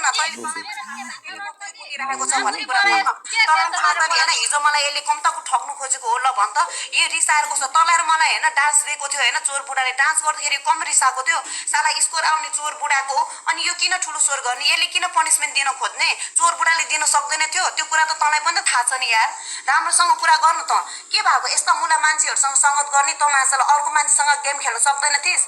न तैँले पुगिरहेको छ भन्ने कुरा भन्न तर होइन हिजो मलाई यसले कम्ताको ठग्नु खोजेको हो ल भन् त यो रिसाएको छ तँलाई र मलाई होइन डान्स दिएको थियो होइन चोर बुढाले डान्स गर्दाखेरि कम रिसाएको थियो साला स्कोर आउने चोर बुढाको अनि यो किन ठुलो स्वर गर्ने यसले किन पनिसमेन्ट दिन खोज्ने चोर बुढाले दिन सक्दैन थियो त्यो कुरा त तँलाई पनि त थाहा छ नि यार राम्रोसँग कुरा गर्नु त के भएको यस्ता मुला मान्छेहरूसँग सङ्गत गर्ने त मान्छेलाई अर्को मान्छेसँग गेम खेल्न सक्दैन थिइस्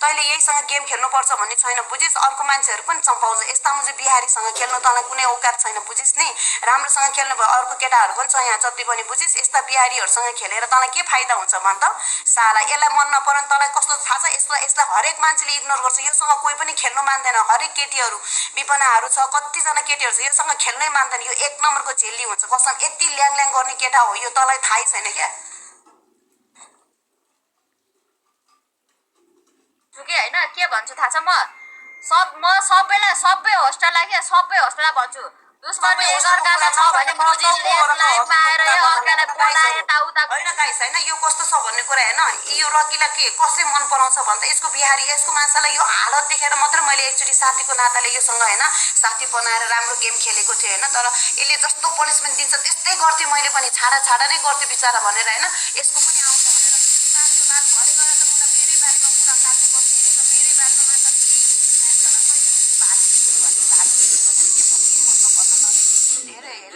तैँले यहीसँग गेम खेल्नुपर्छ भन्ने छैन बुझिस् अर्को मान्छेहरू पनि चम्पाउँछ यस्ता मुझे बिहारीसँग खेल्नु तँलाई कुनै औकात छैन बुझिस् नि राम्रोसँग खेल्नु भयो अर्को केटाहरू पनि छ यहाँ जति पनि बुझिस् यस्ता बिहारीहरूसँग खेलेर तँलाई के फाइदा हुन्छ भन् त साला यसलाई मन नपऱ्यो तँलाई कस्तो थाहा छ यसलाई हरेक मान्छेले इग्नोर गर्छ योसँग कोही पनि खेल्नु मान्दैन हरेक केटीहरू विपनाहरू छ कतिजना केटीहरू छ योसँग खेल्नै मान्दैन यो एक नम्बरको झेल्ली हुन्छ कसम यति ल्याङ गर्ने केटा हो यो तँलाई थाहै छैन क्या होइन के भन्छु थाहा छ म सबै होस्टेललाई के सबै होस्टेललाई भन्छु दुश्मनी उनीहरूकामा छ भने मुजिलेलाई पाएर यो अर्कालाई बोलाए यताउता होइन गाइस होइन यो कस्तो छ भन्ने कुरा होइन यो रकीलाई के कसै मन पराउँछ भने त यसको बिहारी यसको मान्छेलाई यो हालत देखेर मात्रै मैले एकचोटि साथीको नाताले योसँग होइन साथी बनाएर राम्रो गेम खेलेको थिएँ होइन तर यसले जस्तो पनिसमेन्ट दिन्छ त्यस्तै गर्थेँ मैले पनि छाडा नै गर्थेँ बिचारा भनेर होइन यसको पनि आउँछ भनेर साँझको बाल भरे गएर त मलाई मेरै बारेमा कुरा काट्नु बस्ने रहेछ मेरै बारेमा मात्र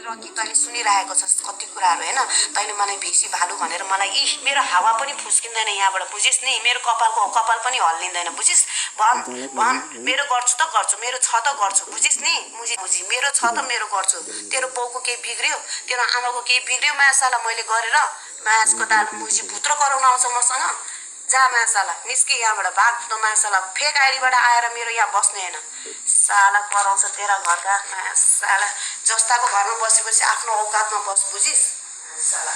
रकी तैँले सुनिरहेको छस् कति कुराहरू होइन तैँले मलाई भेसी भालु भनेर मलाई मेरो हावा पनि फुस्किँदैन यहाँबाट बुझिस् नि मेरो कपाल पनि हल्लिँदैन बुझिस् भन् मेरो गर्छु त गर्छु मेरो छ त गर्छु बुझिस् नि बुझी मेरो छ त मेरो गर्छु तेरो बाउको केही बिग्रियो तेरो आमाको केही बिग्रियो मायासाला मैले गरेर मायासको दाल मुजी भुत्रो कराउन आउँछ मसँग जा मायासाला निस्कि यहाँबाट भाग त मायासाला फेक आइडीबाट आएर मेरो यहाँ बस्ने होइन साला कराउँछ तेरा घरका मायासाला जस्ताको घरमा बसेपछि आफ्नो औकातमा बस बुझिस् साला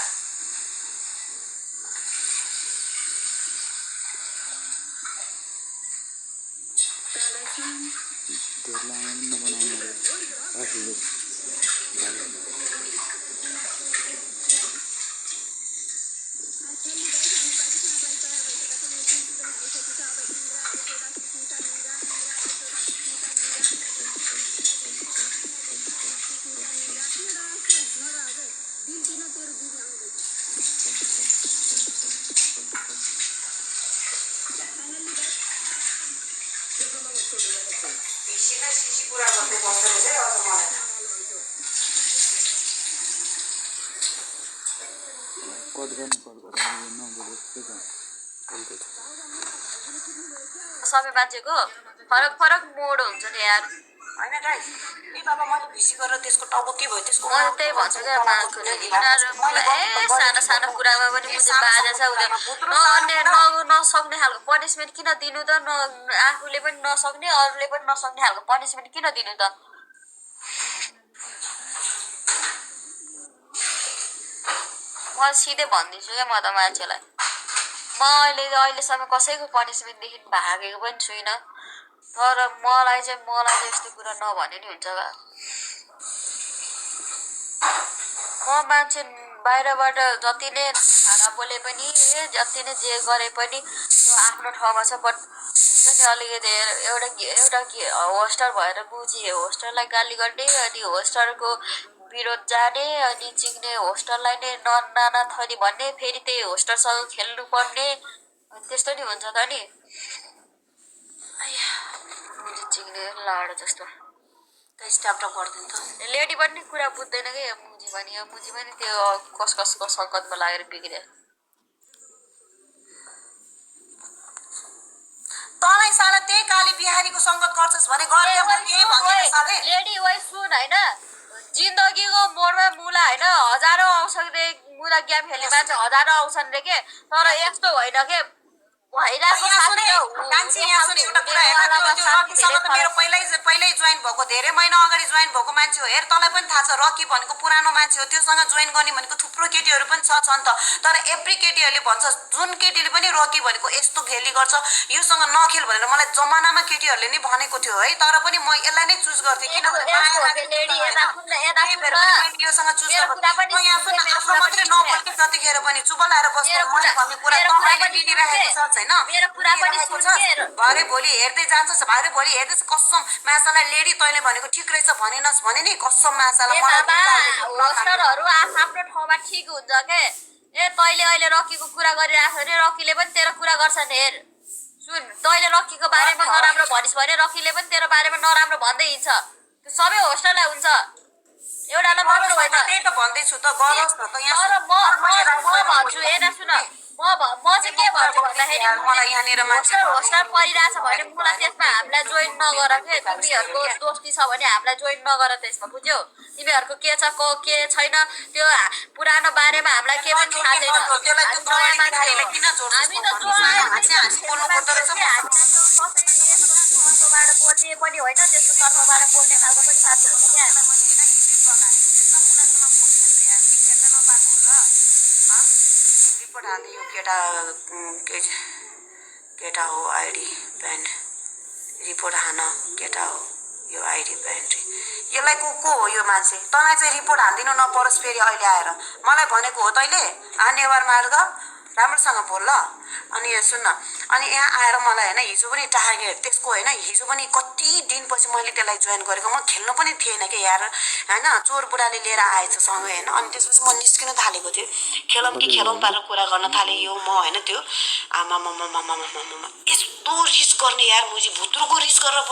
सबै मान्छेको फरक मोड हुन्छ नि यार होइन गाइस ए बाबा मैले भिसी गरेर त्यसको टाउको के भयो त्यसको मैले त्यही भन्छु क्या सानो कुरामा पनि मुझे बाजा छ नसक्ने खालको पनिसमेन्ट किन दिनु त आफूले पनि नसक्ने अरूले पनि नसक्ने खालको पनिसमेन्ट किन दिनु त म सिधै भनिदिन्छु क्या म त मान्छेलाई म अहिलेसम्म कसैको पनिसमेन्टदेखि भागेको पनि छुइनँ तर मलाई चाहिँ यस्तो कुरा नभने नि हुन्छ बा म मान्छे बाहिरबाट जति नै खाना बोले पनि जति नै जे गरे पनि त्यो आफ्नो ठाउँमा छ बट हुन्छ नि अलिकति एउटा होस्टर भएर बुझेँ होस्टरलाई गाली गर्ने अनि होस्टरको विरोध जाने अनि चिक्ने होस्टरलाई नै नाना थरी भन्ने फेरि त्यही होस्टरसँग खेल्नु पर्ने त्यस्तो नि हुन्छ त नि चिक्ने लाडो जस्तो स्टाफ गरिदिनु त लेडी पनि कुरा बुझ्दैन कि मुजी पनि त्यो कसको सङ्कटमा लागेर बिग्रियो तँलाई साला त्यही काली बिहारीको सङ्गत गर्छस् भने लेडी वाइ सुन होइन जिन्दगीको मोडमा मुला होइन हजारौँ आउँछ मुला गेम खेल्ने मान्छे हजारौँ आउँछन् रे के तर यस्तो होइन के भइरहेको यहाँ सुने साथी हो, कान्छी, यहाँ सुने एउटा कुरा हेर, त्यो रकीसँग त मेरो पहिल्यै जोइन भएको, धेरै महिना अगाडि जोइन भएको मान्छे हो। हेर, तँलाई पनि थाहा छ रकी भनेको पुरानो मान्छे हो, त्योसँग जोइन गर्ने भनेको थुप्रो केटीहरू पनि छन् त। तर एभ्री केटीहरूले भन्छ, जुन केटीले पनि रकी भनेको यस्तो खेली गर्छ, योसँग नखेल भनेर मलाई जमानामा केटीहरूले नै भनेको थियो है। तर पनि म यसलाई नै चुज गर्थेँ, किनभने योसँग चुज गर्नु। यहाँ सुन, आफ्नो मात्रै नबोल्के जतिखेर पनि चुप लाएर बस्नु, मैले भन्ने कुरा त अहिले लिइरहेको छ छैन, लिइरहेको छ। भरे भोलि हेर्दै जान्छस्, भरे भोलि हेर्दैछ कसम माछालाई लेडी तैँले भनेको ठिक रहेछ भनेनस् भने नि कसम माछालाई होस्टरहरू आफ्नो ठाउँमा ठिक हुन्छ के। ए तैँले अहिले रकीको कुरा गरिरहेको छ भने रकीले पनि तेरो कुरा गर्छ नि। हेर सुन, तैँले रकीको बारेमा नराम्रो भनिस् भने रकीले पनि तेरो बारेमा नराम्रो भन्दै हिँड्छ। त्यो सबै होस्टरलाई हुन्छ, एउटालाई मात्र होइन। त्यही त भन्दैछु त, गरोस् न त। तर म भन्छु, हेर सुन, म चाहिँ के भन्छु भन्दाखेरि होस्टर परिरहेछ भने मलाई त्यसमा हामीलाई जोइन नगर के। तिमीहरूको दोस्ती छ भने हामीलाई जोइन नगर त्यसमा, बुझ्यौ? तिमीहरूको के छ के छैन त्यो पुरानो बारेमा हामीलाई के पनि थाहा छैन। बोल्ने पनि होइन, त्यस्तो तर्फबाट बोल्ने खालको पनि मान्छे होइन क्या हामी। रिपोर्ट हाल्दै यो केटा हो आइडी ब्यान्ड, रिपोर्ट हान केटा हो यो आइडी ब्यान्ड। यसलाई को हो यो मान्छे? तँलाई चाहिँ रिपोर्ट हालिदिनु नपरोस् फेरि अहिले आएर। मलाई भनेको हो तैँले नेवार मार्ग, राम्रोसँग बोल ल। अनि सुन्न, अनि यहाँ आएर मलाई होइन हिजो पनि टार्गेट त्यसको होइन, हिजो पनि कति दिनपछि मैले त्यसलाई जोइन गरेको। म खेल्नु पनि थिएन कि यार होइन, चोर बुढाले लिएर आएछ सँगै होइन। अनि त्यसपछि म निस्किन थालेको थियो, खेलौँ कि खेलौँ पारेर कुरा गर्न थालेँ यो म होइन। त्यो आमा यस्तो रिस गर्ने यार, मुजी भुत्रुको रिस गरेर